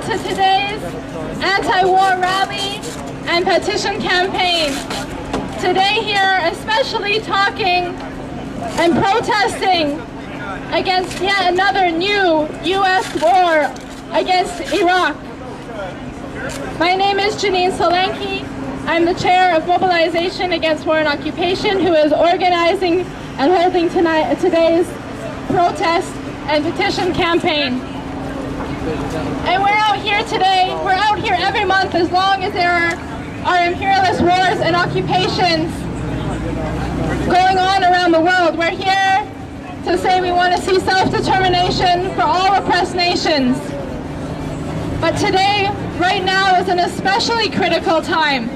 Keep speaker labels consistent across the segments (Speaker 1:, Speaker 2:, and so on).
Speaker 1: to today's anti-war rally and petition campaign. Today here, especially talking and protesting against yet another new U.S. war against Iraq. My name is Janine Solanki. I'm the chair of Mobilization Against War and Occupation, who is organizing and holding today's protest and petition campaign. And we're out here today, we're out here every month as long as there are imperialist wars and occupations going on around the world. We're here to say we want to see self-determination for all oppressed nations. But today, right now, is an especially critical time.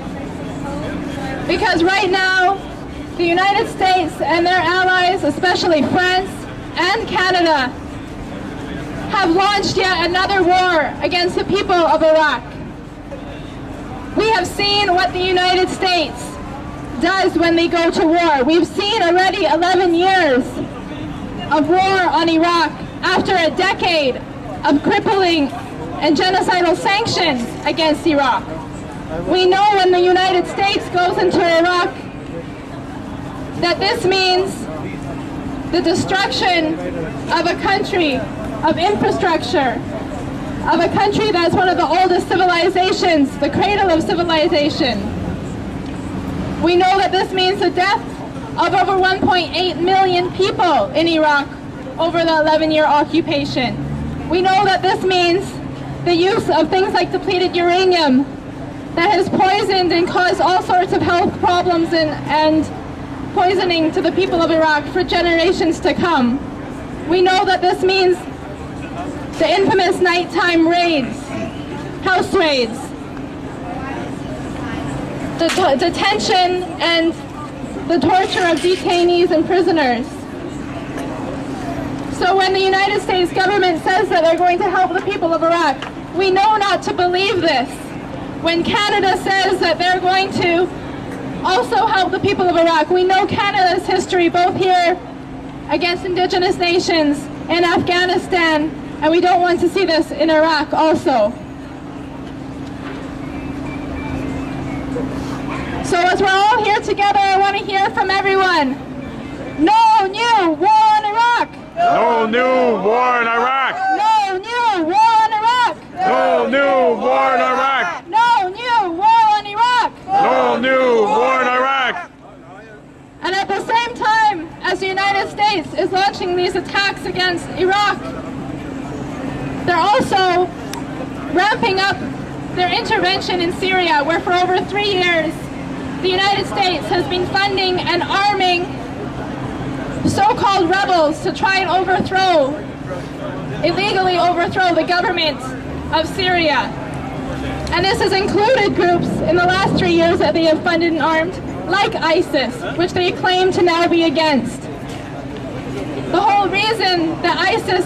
Speaker 1: Because right now, the United States and their allies, especially France and Canada, have launched yet another war against the people of Iraq. We have seen what the United States does when they go to war. We've seen already 11 years of war on Iraq after a decade of crippling and genocidal sanctions against Iraq. We know when the United States goes into Iraq that this means the destruction of a country, of infrastructure, of a country that's one of the oldest civilizations, the cradle of civilization. We know that this means the death of over 1.8 million people in Iraq over the 11-year occupation. We know that this means the use of things like depleted uranium that has poisoned and caused all sorts of health problems and poisoning to the people of Iraq for generations to come. We know that this means the infamous nighttime raids, house raids, the detention and the torture of detainees and prisoners. So when the United States government says that they're going to help the people of Iraq, we know not to believe this. When Canada says that they're going to also help the people of Iraq, we know Canada's history both here against indigenous nations in Afghanistan, and we don't want to see this in Iraq also. So as we're all here together, I want to hear from everyone. No new war in Iraq!
Speaker 2: No new war in Iraq!
Speaker 1: No new war in Iraq!
Speaker 2: No new war in Iraq!
Speaker 1: No new war in Iraq!
Speaker 2: No new war in Iraq!
Speaker 1: And at the same time as the United States is launching these attacks against Iraq, they're also ramping up their intervention in Syria, where for over 3 years the United States has been funding and arming so-called rebels to try and illegally overthrow the government of Syria. And this has included groups in the last 3 years that they have funded and armed, like ISIS, which they claim to now be against. The whole reason that ISIS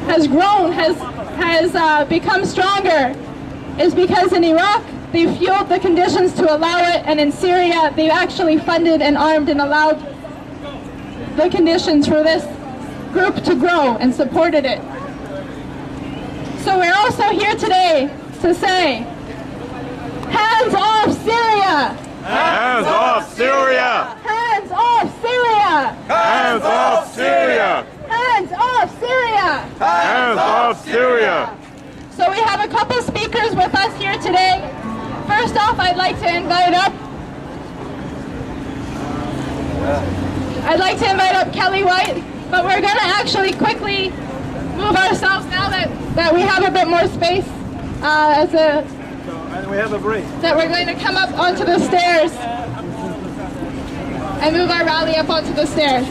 Speaker 1: has grown, has become stronger, is because in Iraq they've fueled the conditions to allow it, and in Syria they've actually funded and armed and allowed the conditions for this group to grow and supported it. So we're also here today to say, hands off Syria!
Speaker 2: Hands off Syria!
Speaker 1: Hands off Syria!
Speaker 2: Hands off Syria!
Speaker 1: Hands off Syria!
Speaker 2: Hands off Syria!
Speaker 1: So we have a couple speakers with us here today. First off, I'd like to invite up Kelly White, but we're going to actually quickly move ourselves now that we have a bit more space
Speaker 3: and we have a break.
Speaker 1: That we're going to come up onto the stairs and move our rally up onto the stairs.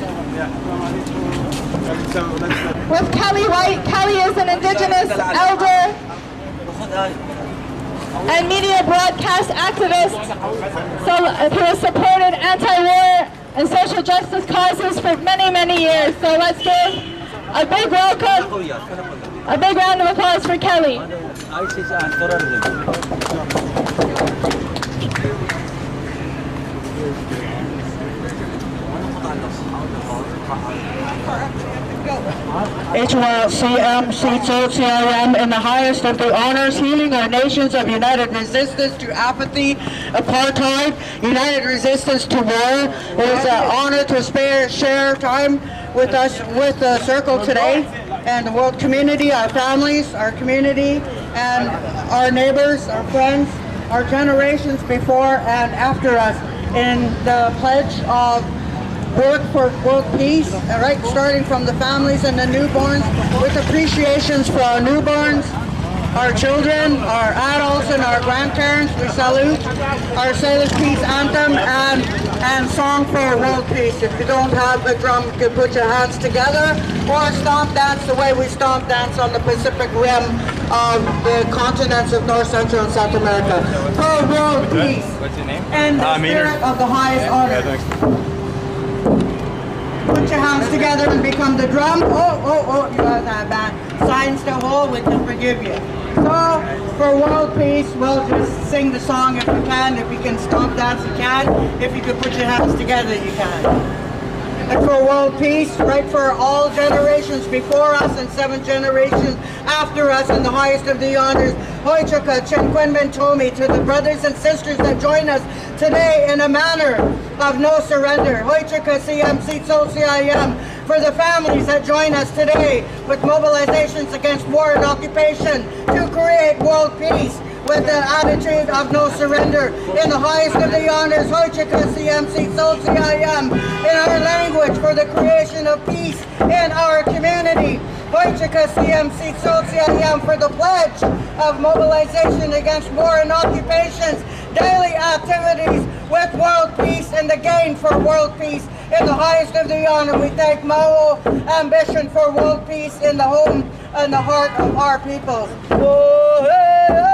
Speaker 1: With Kelly White. Kelly is an Indigenous elder and media broadcast activist, who has supported anti-war and social justice causes for many, many years. So let's give a big welcome, a big round of applause for Kelly.
Speaker 3: HYCM in the highest of the honors, healing our nations of united resistance to apathy, apartheid, united resistance to war. It is an honor to share time with us with the circle today and the world community, our families, our community, and our neighbors, our friends, our generations before and after us in the pledge of work for world peace, right, starting from the families and the newborns, with appreciations for our newborns, our children, our adults, and our grandparents. We salute our Sailor's Peace Anthem and Song for World Peace. If you don't have a drum, you can put your hands together, or stomp dance the way we stomp dance on the Pacific Rim of the continents of North, Central, and South America. For world peace.
Speaker 4: What's your name?
Speaker 3: And the spirit of the highest honor. Put your hands together and become the drum. You have that bad. Signs to hold, we can forgive you. So, for world peace, we'll just sing the song if you can. If you can stomp dance, you can. If you can put your hands together, you can. And for world peace, right, for all generations before us and 7 generations after us, and the highest of the honors, Hoichaka Chenkwenmen Tomi, to the brothers and sisters that join us today in a manner of no surrender. Hoichaka CMC CIM, for the families that join us today with mobilizations against war and occupation to create world peace with the attitude of no surrender. In the highest of the honors, Hoichaka CMC CIM, in our language for the creation of peace in our community. Hoichaka CMC CIM, for the pledge of mobilization against war and occupations, daily activities with world peace and the gain for world peace. In the highest of the honor, we thank MAWO ambition for world peace in the home and the heart of our people. Oh, hey, hey.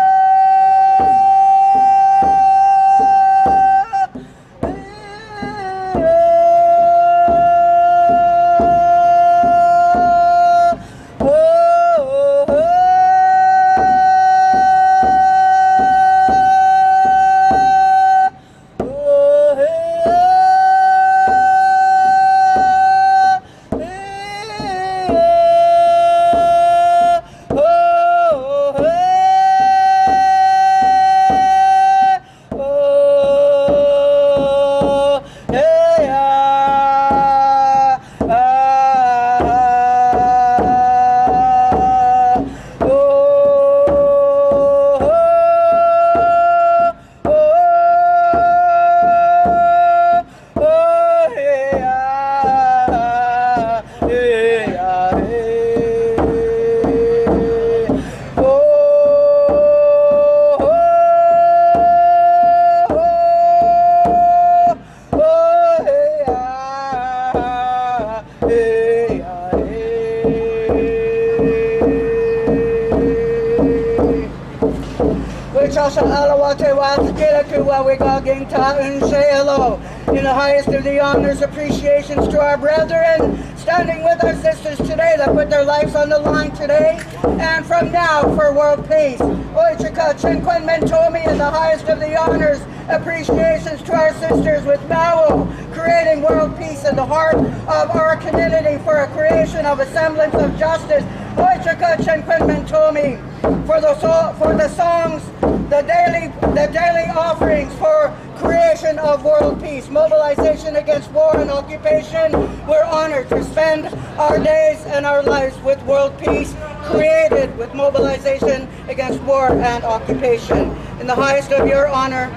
Speaker 3: In the highest of the honors, appreciations to our brethren standing with our sisters today that put their lives on the line today and from now for world peace. Oichika Chenkwenmen Tomi, in the highest of the honors, appreciations to our sisters with MAWO, creating world peace in the heart of our community for a creation of a semblance of justice. Oichika Chenkwenmen Tomi, for the songs, the daily offerings for creation of world peace, mobilization against war and occupation. We're honored to spend our days and our lives with world peace, created with mobilization against war and occupation. In the highest of your honor,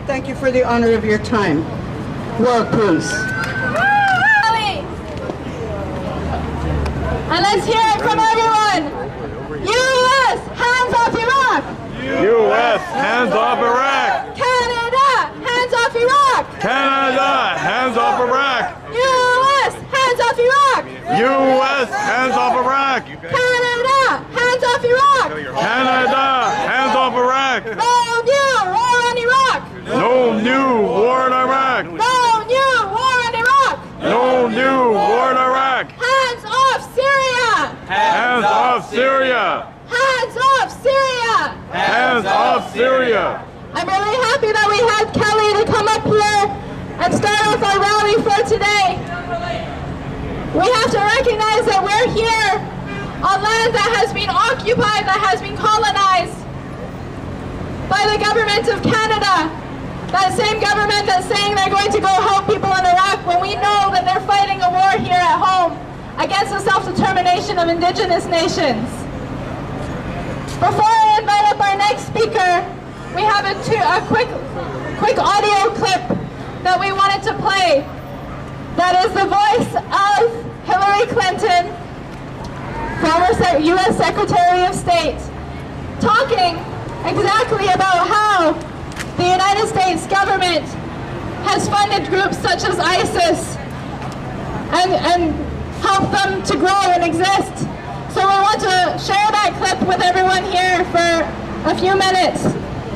Speaker 3: thank you for the honor of your time. World peace.
Speaker 1: And let's hear it from everyone. U.S. hands off Iraq.
Speaker 2: U.S. hands off Iraq.
Speaker 1: Canada hands off Iraq.
Speaker 2: Canada hands off Iraq.
Speaker 1: U.S. hands off Iraq.
Speaker 2: U.S. hands off Iraq.
Speaker 1: Canada hands off Iraq.
Speaker 2: Canada hands off Iraq.
Speaker 1: No new war in Iraq.
Speaker 2: No new war in Iraq.
Speaker 1: No new war in Iraq.
Speaker 2: No new war in Iraq.
Speaker 1: Hands off Syria.
Speaker 2: Hands off Syria.
Speaker 1: Hands off Syria.
Speaker 2: Hands off Syria.
Speaker 1: I'm really happy that we had Kelly to come up here and start off our rally for today. We have to recognize that we're here on land that has been occupied, that has been colonized by the government of Canada. That same government that's saying they're going to go help people in Iraq when we know that they're fighting a war here at home against the self-determination of indigenous nations. Before I invite up our next speaker, we have a quick audio clip that we wanted to play. That is the voice of Hillary Clinton, former U.S. Secretary of State, talking exactly about how the United States government has funded groups such as ISIS and helped them to grow and exist. So we want to share that clip with everyone here for a few minutes.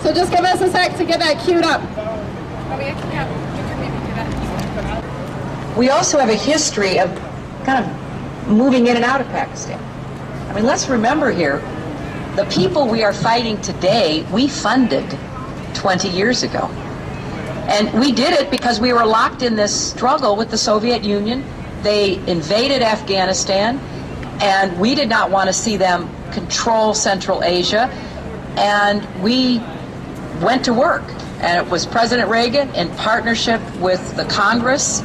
Speaker 1: So just give us a sec to get that queued up.
Speaker 4: We also have a history of kind of moving in and out of Pakistan. I mean, let's remember here, the people we are fighting today, we funded 20 years ago. And we did it because we were locked in this struggle with the Soviet Union. They invaded Afghanistan, and we did not want to see them control Central Asia. And we went to work. And it was President Reagan in partnership with the Congress,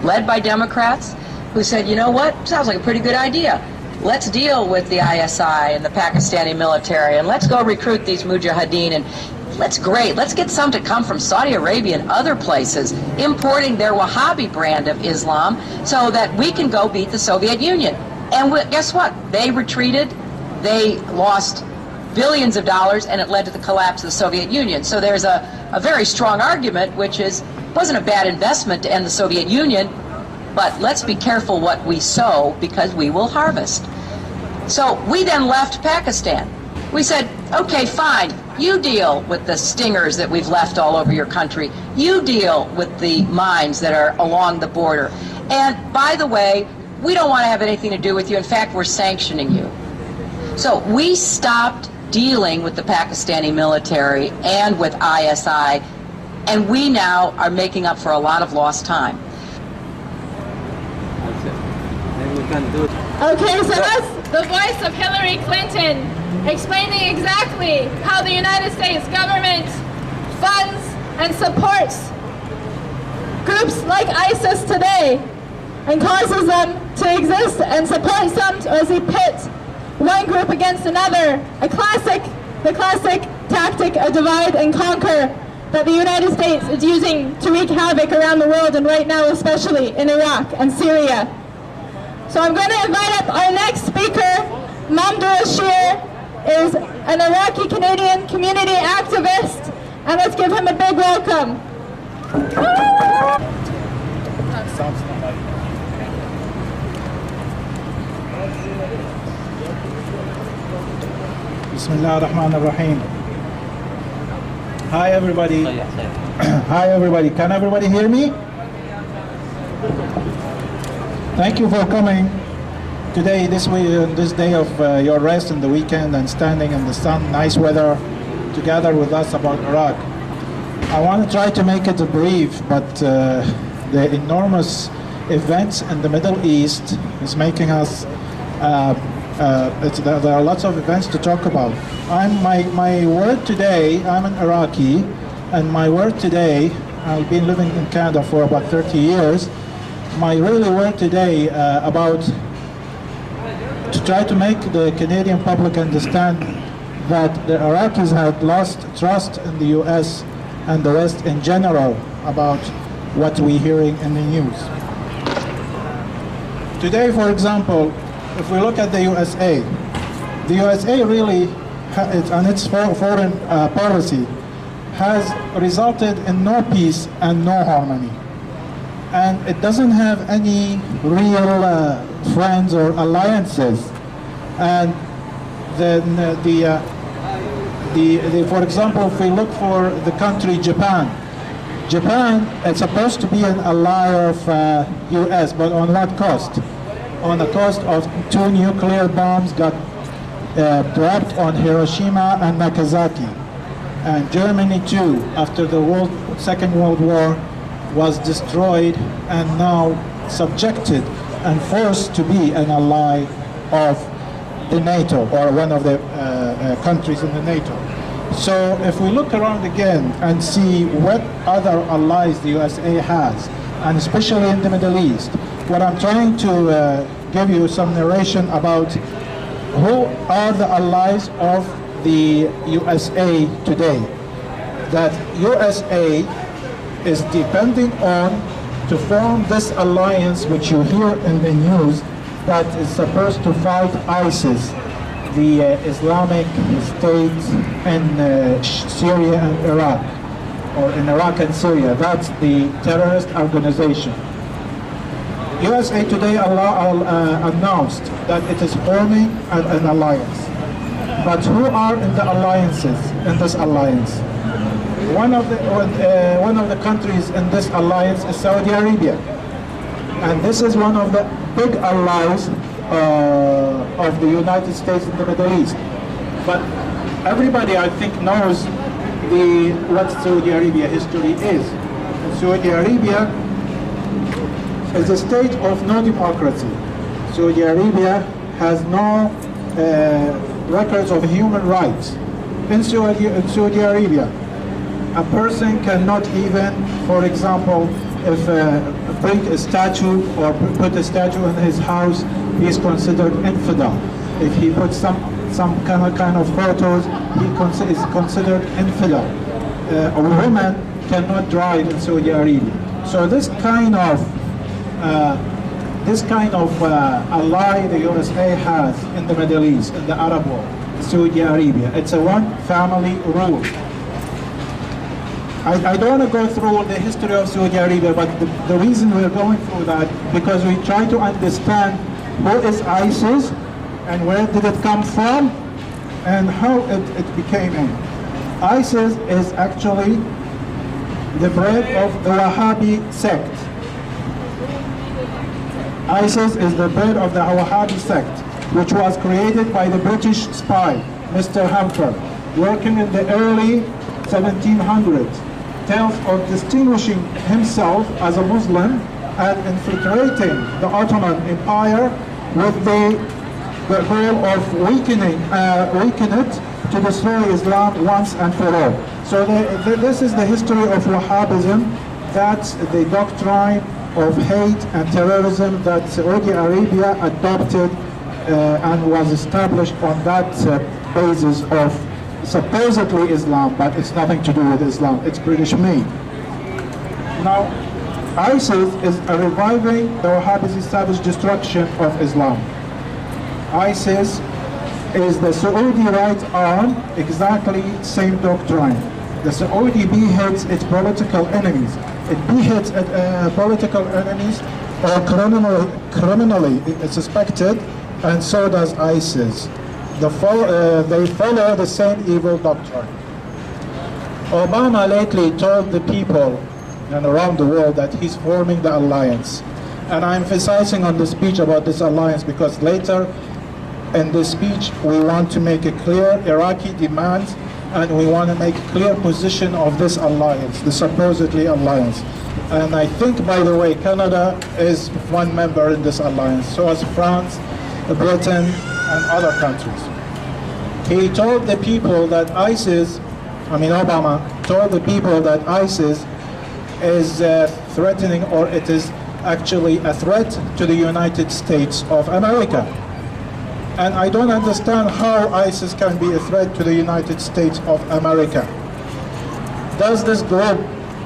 Speaker 4: led by Democrats, who said, you know what, sounds like a pretty good idea. Let's deal with the ISI and the Pakistani military, and let's go recruit these mujahideen, and let's get some to come from Saudi Arabia and other places, importing their Wahhabi brand of Islam so that we can go beat the Soviet Union. And guess what? They retreated, they lost billions of dollars, and it led to the collapse of the Soviet Union. So there's a very strong argument, which is, it wasn't a bad investment to end the Soviet Union, but let's be careful what we sow because we will harvest. So we then left Pakistan. We said, okay, fine, you deal with the stingers that we've left all over your country. You deal with the mines that are along the border. And by the way, we don't want to have anything to do with you. In fact, we're sanctioning you. So we stopped dealing with the Pakistani military and with ISI, and we now are making up for a lot of lost time.
Speaker 1: Okay, so that's the voice of Hillary Clinton explaining exactly how the United States government funds and supports groups like ISIS today and causes them to exist and supports them as they pit one group against another, the classic tactic of divide and conquer that the United States is using to wreak havoc around the world, and right now especially in Iraq and Syria. So I'm going to invite up our next speaker. Mamdouh Ashir is an Iraqi-Canadian community activist, and let's give him a big welcome.
Speaker 5: Bismillah ar-Rahman ar-Rahim. Hi everybody. Hi everybody. Can everybody hear me? Thank you for coming today, this day of your rest in the weekend, and standing in the sun, nice weather, together with us about Iraq. I want to try to make it brief, but the enormous events in the Middle East is making us there are lots of events to talk about. My word today, I'm an Iraqi, and my word today, I've been living in Canada for about 30 years. My really word today about to try to make the Canadian public understand that the Iraqis had lost trust in the US and the West in general about what we're hearing in the news. Today, for example, if we look at the USA really, on its foreign policy, has resulted in no peace and no harmony. And it doesn't have any real friends or alliances. And then for example, if we look for the country Japan is supposed to be an ally of US, but on what cost? On the cost of 2 nuclear bombs got dropped on Hiroshima and Nagasaki. And Germany too, after the Second World War, was destroyed and now subjected and forced to be an ally of the NATO, or one of the countries in the NATO. So if we look around again and see what other allies the USA has, and especially in the Middle East, what I'm trying to give you some narration about who are the allies of the USA today. That USA is depending on to form this alliance, which you hear in the news, that is supposed to fight ISIS, the Islamic State in Syria and Iraq, or in Iraq and Syria. That's the terrorist organization. USA today announced that it is forming an alliance. But who are in the alliances, in this alliance? One of the countries in this alliance is Saudi Arabia. And this is one of the big allies of the United States in the Middle East. But everybody, I think, knows what Saudi Arabia history is. Saudi Arabia is a state of no democracy. Saudi Arabia has no records of human rights. In Saudi Arabia, a person cannot even, for example, if bring a statue or put a statue in his house, he is considered infidel. If he puts some kind of photos, he is considered infidel. A woman cannot drive in Saudi Arabia. So this kind of ally the USA has in the Middle East, in the Arab world, Saudi Arabia, it's a one family rule. I don't want to go through the history of Saudi Arabia, but the reason we're going through that, because we try to understand who is ISIS and where did it come from and how it became in. ISIS is actually the bred of the Wahhabi sect. ISIS is the bred of the Wahhabi sect, which was created by the British spy, Mr. Hamper, working in the early 1700s. Tells of distinguishing himself as a Muslim and infiltrating the Ottoman Empire with the goal of weakening it to destroy Islam once and for all. So this is the history of Wahhabism. That's the doctrine of hate and terrorism that Saudi Arabia adopted and was established on that basis of supposedly Islam, but it's nothing to do with Islam. It's British made. Now, ISIS is reviving the Wahhabis' savage destruction of Islam. ISIS is the Saudi right arm, exactly same doctrine. The Saudi beheads its political enemies. It beheads political enemies or criminally suspected, and so does ISIS. They follow the same evil doctrine. Obama lately told the people and around the world that he's forming the alliance. And I'm emphasizing on the speech about this alliance because later in the speech we want to make a clear Iraqi demand, and we want to make a clear position of this alliance, the supposedly alliance. And I think, by the way, Canada is one member in this alliance, so as France, Britain, and other countries. He told the people that Obama told the people that ISIS is threatening, or it is actually a threat to the United States of America. And I don't understand how ISIS can be a threat to the United States of America. Does this group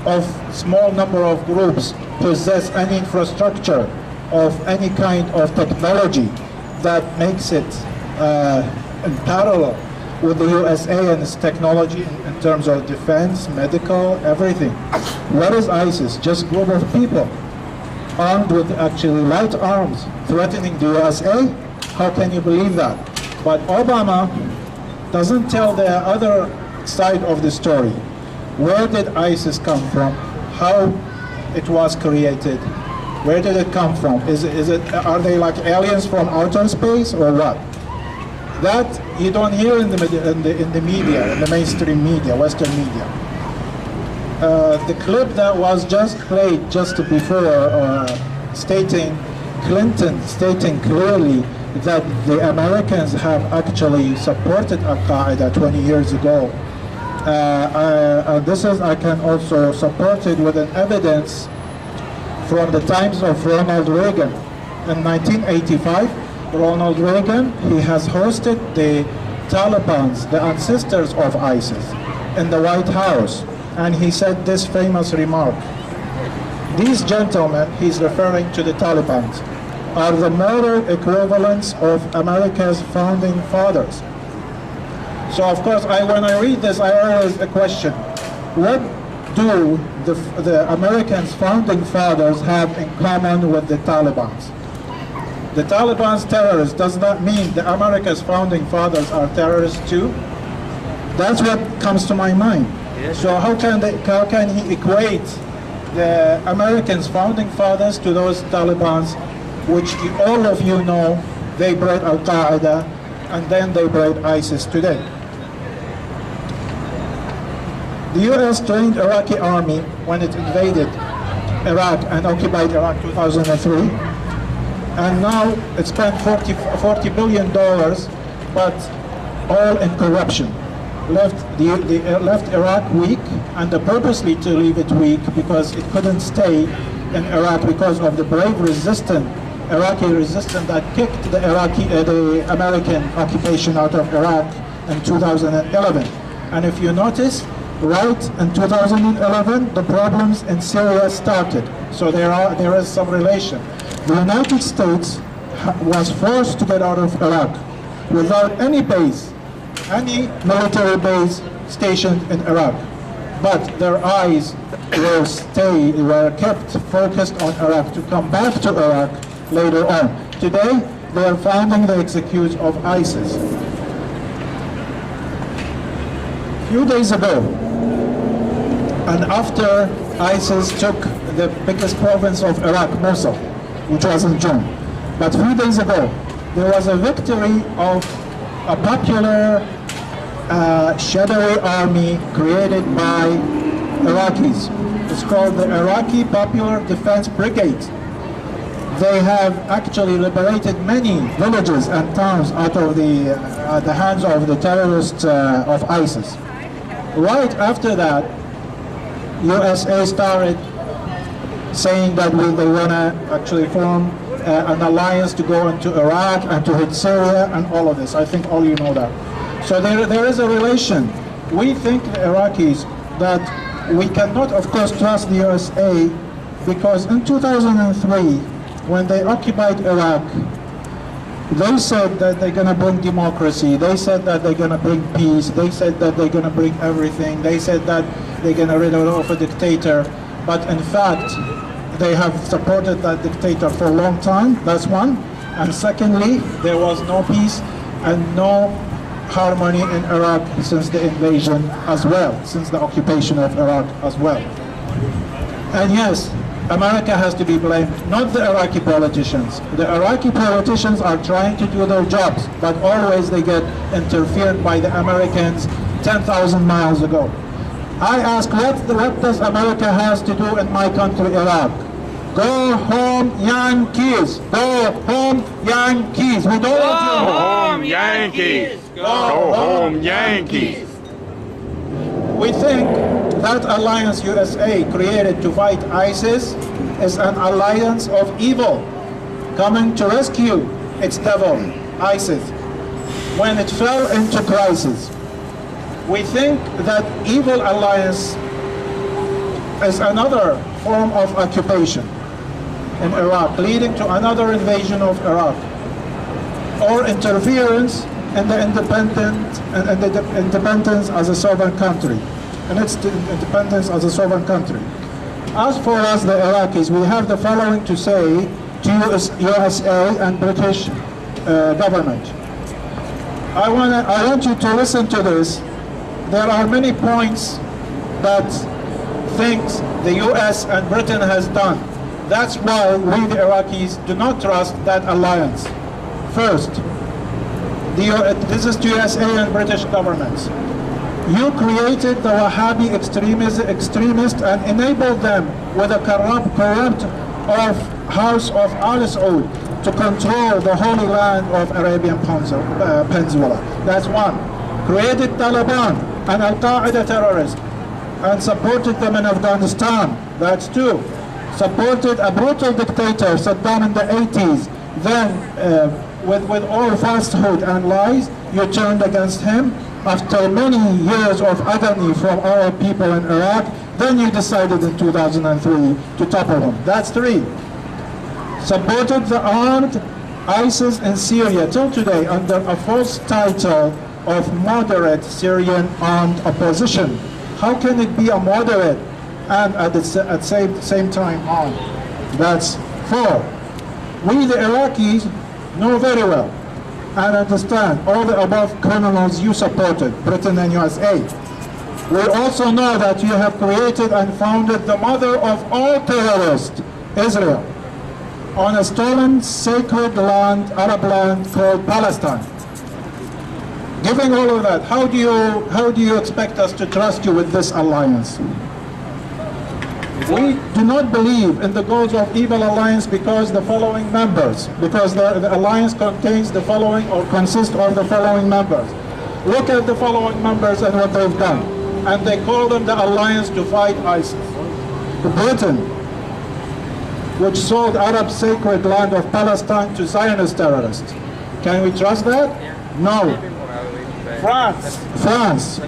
Speaker 5: of small number of groups possess any infrastructure of any kind of technology that makes it in parallel with the USA and its technology in terms of defense, medical, everything? What is ISIS? Just a group of people armed with actually light arms threatening the USA? How can you believe that? But Obama doesn't tell the other side of the story. Where did ISIS come from? How it was created? Where did it come from? Are they like aliens from outer space or what? That you don't hear in the media, in the mainstream media, Western media. The clip that was just played just before stating Clinton stating clearly that the Americans have actually supported Al-Qaeda 20 years ago. This is, I can also support it with an evidence from the times of Ronald Reagan. In 1985, Ronald Reagan, he has hosted the Taliban's, the ancestors of ISIS, in the White House. And he said this famous remark: these gentlemen, he's referring to the Taliban, are the moral equivalents of America's founding fathers. So of course, when I read this, I always question, what do the Americans' founding fathers have in common with the Taliban? The Taliban's terrorists does not mean the America's founding fathers are terrorists too? That's what comes to my mind. So how can he equate the Americans' founding fathers to those Talibans, which all of you know, they bred Al-Qaeda and then they bred ISIS today. The US joined Iraqi army when it invaded Iraq and occupied Iraq in 2003, and now it spent $40 billion, but all in corruption. Left Iraq weak, and purposely to leave it weak because it couldn't stay in Iraq because of the brave Iraqi resistance that kicked the American occupation out of Iraq in 2011. And if you notice, right in 2011, the problems in Syria started. So there is some relation. The United States was forced to get out of Iraq without any base, any military base stationed in Iraq. But their eyes were kept focused on Iraq to come back to Iraq later on. Today, they are finding the excuse of ISIS. A few days ago, and after ISIS took the biggest province of Iraq, Mosul, which was in June, but a few days ago, there was a victory of a popular shadowy army created by Iraqis. It's called the Iraqi Popular Defense Brigade. They have actually liberated many villages and towns out of the hands of the terrorists of ISIS. Right after that, USA started saying that they want to actually form an alliance to go into Iraq and to hit Syria and all of this. I think all you know that. So there is a relation. We think, the Iraqis, that we cannot, of course, trust the USA because in 2003, when they occupied Iraq, they said that they're going to bring democracy. They said that they're going to bring peace. They said that they're going to bring everything. They said that they're going to rid of a dictator. But in fact, they have supported that dictator for a long time. That's one. And secondly, there was no peace and no harmony in Iraq since the invasion as well, since the occupation of Iraq as well. And yes, America has to be blamed, not the Iraqi politicians. The Iraqi politicians are trying to do their jobs, but always they get interfered by the Americans 10,000 miles ago. I ask, what does America has to do in my country, Iraq? Go home, Yankees! Go home, Yankees! We don't want you.
Speaker 2: Go home, Yankees! Go home, Yankees!
Speaker 5: We think that alliance USA created to fight ISIS is an alliance of evil coming to rescue its devil, ISIS, when it fell into crisis. We think that evil alliance is another form of occupation in Iraq, leading to another invasion of Iraq, or interference in the independence as a sovereign country, and its independence as a sovereign country. As for us, the Iraqis, we have the following to say to USA and British government. I want you to listen to this. There are many points that things the US and Britain has done. That's why we, the Iraqis, do not trust that alliance. First, this is to USA and British governments. You created the Wahhabi extremists and enabled them with a corrupt House of Al Saud to control the holy land of Arabian Peninsula. That's one. Created Taliban and Al-Qaeda terrorists and supported them in Afghanistan. That's two. Supported a brutal dictator, Saddam, in the 80s. Then, with all falsehood and lies, you turned against him. After many years of agony from our people in Iraq, then you decided in 2003 to topple him. That's three. Supported the armed ISIS in Syria till today under a false title of moderate Syrian armed opposition. How can it be a moderate and at the same time armed? That's four. We, the Iraqis, know very well and understand all the above criminals you supported, Britain and USA. We also know that you have created and founded the mother of all terrorists, Israel, on a stolen sacred land, Arab land called Palestine. Given all of that, how do you expect us to trust you with this alliance? We do not believe in the goals of evil alliance because the alliance contains the following or consists of the following members. Look at the following members and what they've done. And they call them the alliance to fight ISIS. Britain, which sold Arab sacred land of Palestine to Zionist terrorists. Can we trust that? No. France,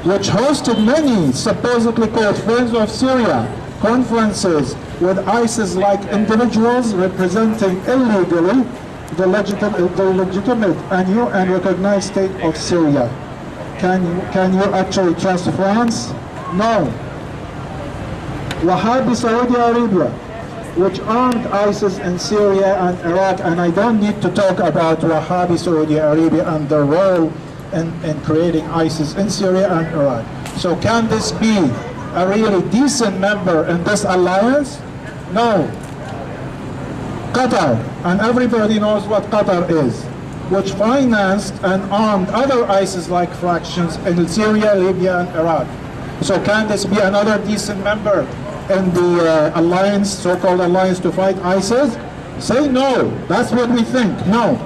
Speaker 5: which hosted many supposedly called Friends of Syria conferences with ISIS-like individuals representing illegally the legitimate and UN-recognized state of Syria. Can you actually trust France? No. Wahhabi Saudi Arabia, which armed ISIS in Syria and Iraq, and I don't need to talk about Wahhabi Saudi Arabia and their role in creating ISIS in Syria and Iraq. So can this be a really decent member in this alliance? No. Qatar, and everybody knows what Qatar is, which financed and armed other ISIS-like fractions in Syria, Libya, and Iraq. So can this be another decent member in the alliance, so-called alliance to fight ISIS? Say no. That's what we think. No.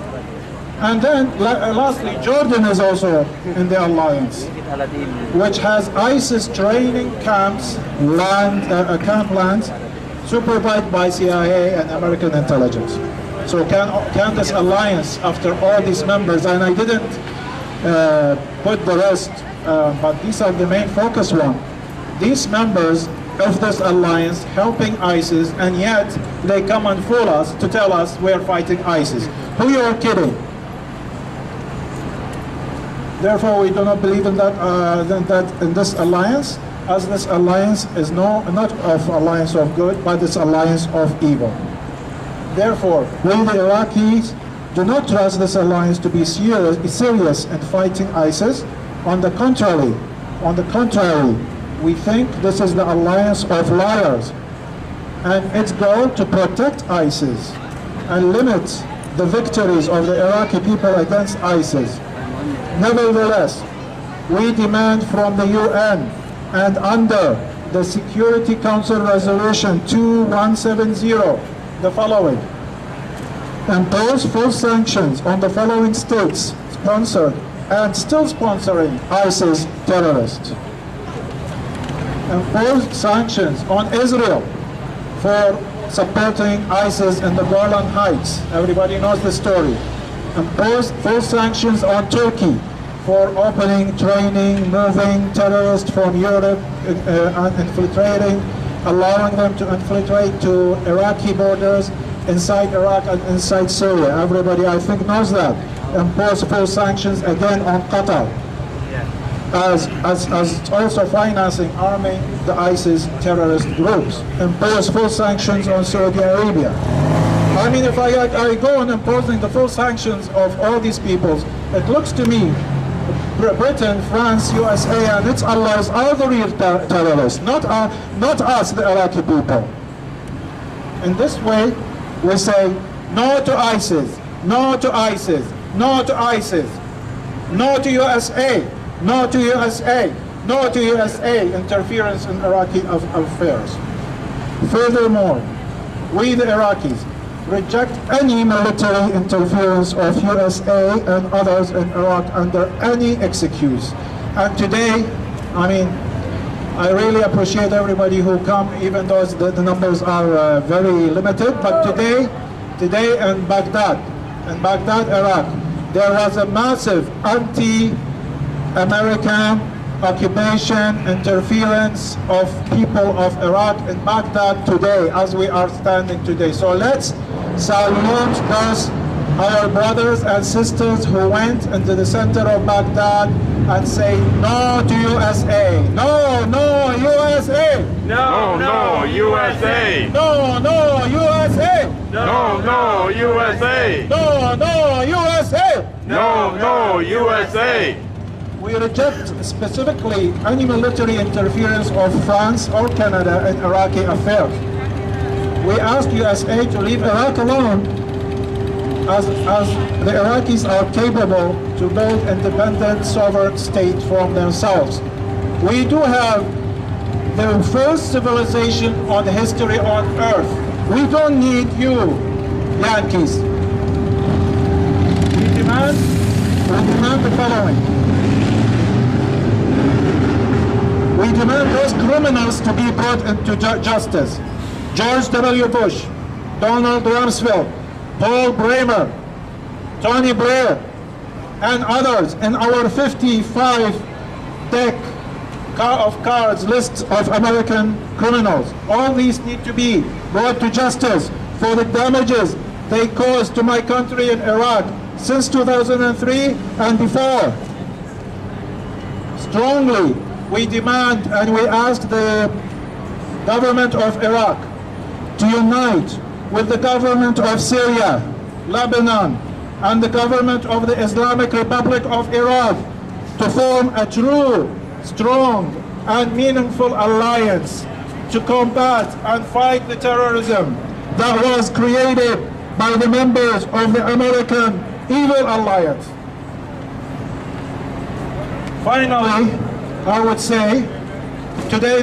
Speaker 5: And then, lastly, Jordan is also in the alliance, which has ISIS training camps, camp lands, supervised by CIA and American intelligence. So can this alliance, after all these members, and I didn't put the rest, but these are the main focus ones, these members of this alliance helping ISIS, and yet they come and fool us to tell us we're fighting ISIS. Who you are kidding? Therefore, we do not believe in that in this alliance, as this alliance is not of alliance of good, but this alliance of evil. Therefore, we the Iraqis do not trust this alliance to be serious in fighting ISIS. On the contrary, we think this is the alliance of liars, and its goal to protect ISIS and limit the victories of the Iraqi people against ISIS. Nevertheless, we demand from the UN and under the Security Council Resolution 2170 the following: impose full sanctions on the following states sponsored and still sponsoring ISIS terrorists. Impose sanctions on Israel for supporting ISIS in the Golan Heights. Everybody knows the story. Impose full sanctions on Turkey for opening, training, moving terrorists from Europe and infiltrating, allowing them to infiltrate to Iraqi borders inside Iraq and inside Syria. Everybody, I think, knows that. Impose full sanctions again on Qatar, as also financing, arming the ISIS terrorist groups. Impose full sanctions on Saudi Arabia. I mean, if I go on imposing the full sanctions of all these peoples, it looks to me Britain, France, USA, and its allies are the real terrorists, not us, the Iraqi people. In this way, we say no to ISIS, no to ISIS, no to ISIS, no to USA, no to USA, no to USA interference in Iraqi affairs. Furthermore, we the Iraqis reject any military interference of USA and others in Iraq under any excuse. And today, I mean, I really appreciate everybody who come, even though the numbers are very limited. But today in Baghdad, Iraq, there was a massive anti-American occupation, interference of people of Iraq in Baghdad today, as we are standing today. So let's salute those our brothers and sisters who went into the center of Baghdad and say no to USA. No, no, USA.
Speaker 2: No, no, USA.
Speaker 5: No, no, USA.
Speaker 2: No, no, USA.
Speaker 5: No, no, USA.
Speaker 2: No, no, USA.
Speaker 5: We reject specifically any military interference of France or Canada in Iraqi affairs. We ask USA to leave Iraq alone as the Iraqis are capable to build independent sovereign state from themselves. We do have the first civilization on history on earth. We don't need you, Yankees. We demand the following. We demand those criminals to be brought into justice. George W. Bush, Donald Rumsfeld, Paul Bremer, Tony Blair, and others in our 55 deck of cards list of American criminals. All these need to be brought to justice for the damages they caused to my country in Iraq since 2003 and before. Strongly, we demand and we ask the government of Iraq to unite with the government of Syria, Lebanon, and the government of the Islamic Republic of Iran to form a true, strong, and meaningful alliance to combat and fight the terrorism that was created by the members of the American Evil Alliance. Finally, I would say, today I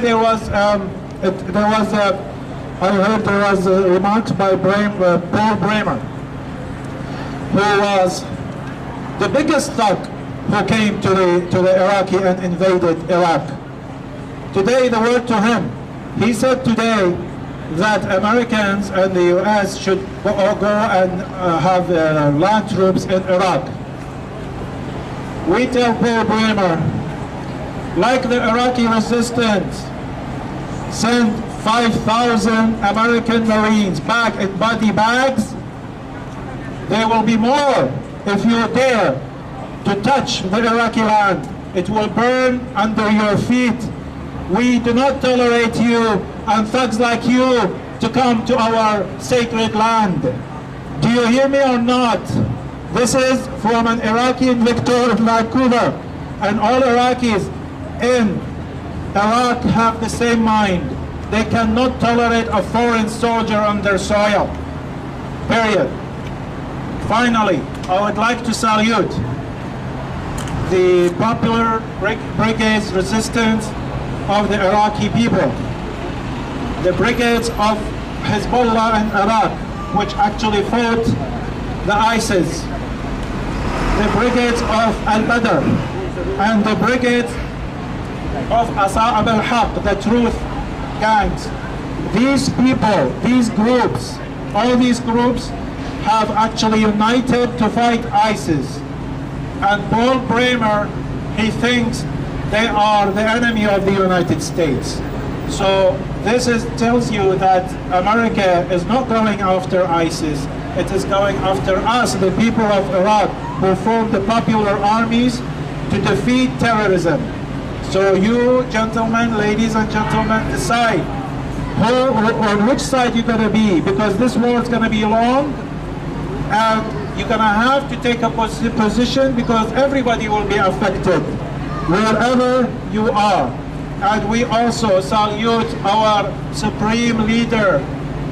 Speaker 5: heard there was remarks by Paul Bremer, who was the biggest thug who came to the Iraqi and invaded Iraq. Today, the word to him, he said today that Americans and the US should go and have land troops in Iraq. We tell Paul Bremer, like the Iraqi resistance, send 5,000 American Marines back in body bags. There will be more if you dare to touch the Iraqi land. It will burn under your feet. We do not tolerate you and thugs like you to come to our sacred land. Do you hear me or not? This is from an Iraqi Victor in Vancouver, and all Iraqis in Iraq have the same mind. They cannot tolerate a foreign soldier on their soil. Period. Finally, I would like to salute the popular brigades resistance of the Iraqi people. The brigades of Hezbollah in Iraq, which actually fought the ISIS. The brigades of Al-Badr and the brigades of Asa'ab al-Haq, the truth gangs. These people, these groups, all these groups have actually united to fight ISIS. And Paul Bremer, he thinks they are the enemy of the United States. So this tells you that America is not going after ISIS. It is going after us, the people of Iraq, who formed the popular armies to defeat terrorism. So you gentlemen, ladies and gentlemen, decide on which side you're going to be, because this war is going to be long and you're going to have to take a position because everybody will be affected wherever you are. And we also salute our supreme leader,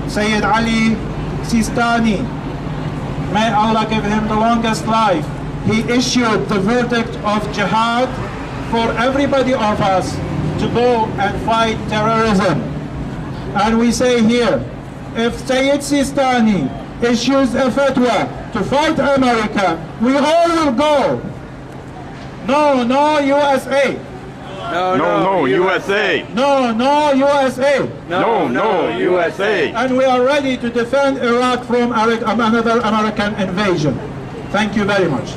Speaker 5: Sayyid Ali Sistani. May Allah give him the longest life. He issued the verdict of jihad for everybody of us to go and fight terrorism. And we say here, if Sayyid Sistani issues a fatwa to fight America, we all will go. No, no, USA.
Speaker 2: No, USA.
Speaker 5: No, no, USA.
Speaker 2: No, USA.
Speaker 5: And we are ready to defend Iraq from another American invasion. Thank you very much.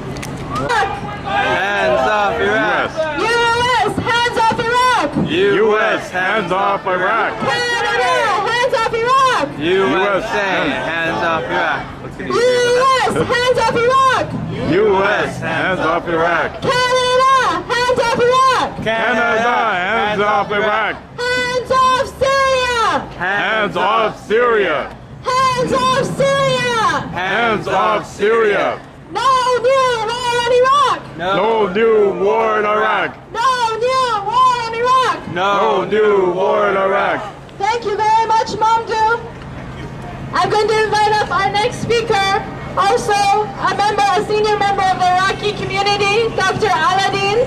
Speaker 6: Hands off Iraq.
Speaker 1: U.S. hands off Iraq.
Speaker 2: U.S. hands off Iraq.
Speaker 1: Canada hands off Iraq.
Speaker 6: USA hands off Iraq.
Speaker 1: U.S. hands off Iraq.
Speaker 2: U.S. hands off Iraq.
Speaker 1: Canada hands off Iraq.
Speaker 2: Canada hands off Iraq.
Speaker 1: Hands off Syria.
Speaker 2: Hands off Syria.
Speaker 1: Hands off Syria.
Speaker 2: Hands off Syria.
Speaker 1: No new war on Iraq.
Speaker 2: No new war in Iraq.
Speaker 1: No new war on Iraq.
Speaker 2: No new war in Iraq.
Speaker 1: Thank you very much, Mamdouh. I'm going to invite up our next speaker, also a senior member of the Iraqi community, Dr. Aladdin,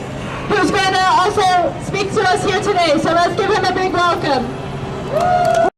Speaker 1: who's going to also speak to us here today. So let's give him a big welcome.